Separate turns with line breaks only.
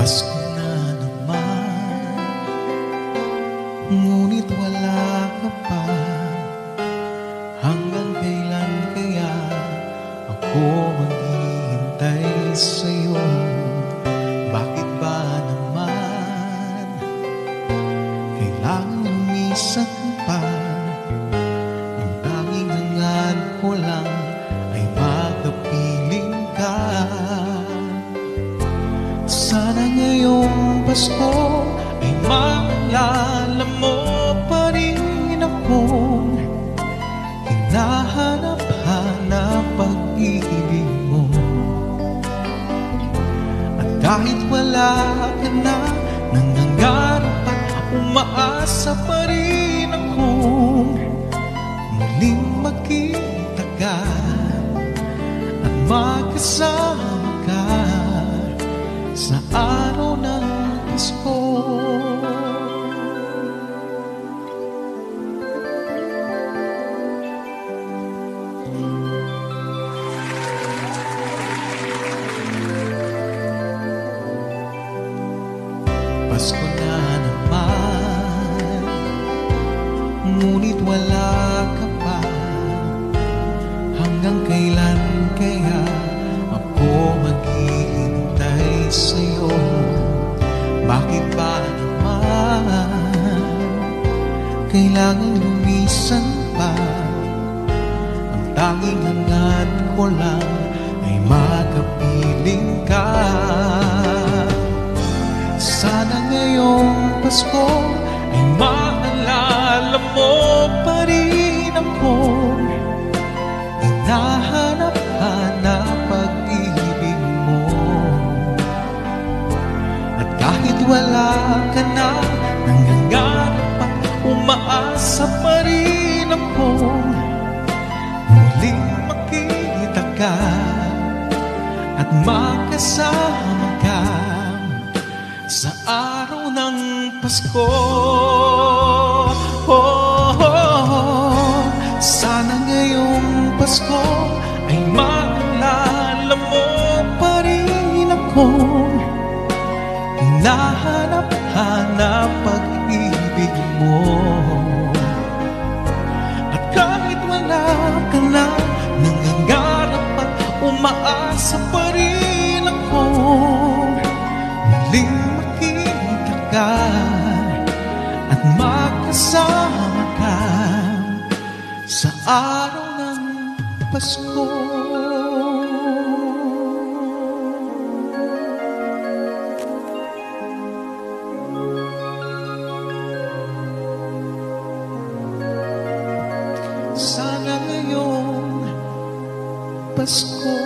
Pasko na naman, ngunit wala ka pa. Hanggang kailan kaya ako maghihintay sa'yo? Bakit ba naman kailangan lumisan pa? Ang tanging hangad ko lang ay makapiling ka. Sana ngayong Pasko ay maalala mo pa rin akong hinahanap-hanap pag-ibig mo. At kahit wala ka na, nangangarap at umaasa pa rin akong muling magkita ka at magkasama ka sa araw ng Pasko. Pasko na naman, ngunit wala ka pa. Hanggang kailan kaya ako maghihintay sa'yo? Bakit ba naman kailangan lumisan pa? Ang tanging hangad ko lang ay makapiling ka. Sana ngayong Pasko ay maalala mo pa rin akong hinahanap-hanap pag-ibig mo. At kahit wala ka na, nangangarap at umaasa pa rin akong muling makita ka at makasama ka sa araw ng Pasko. Sana ngayong Pasko ay maalala mo pa rin akong hinahanap-hanap pag-ibig mo. At kahit wala ka na, nangangarap at umaasa pa rin akong muling makita ka at magkasama ka sa araw ng Pasko. Sana ngayong Pasko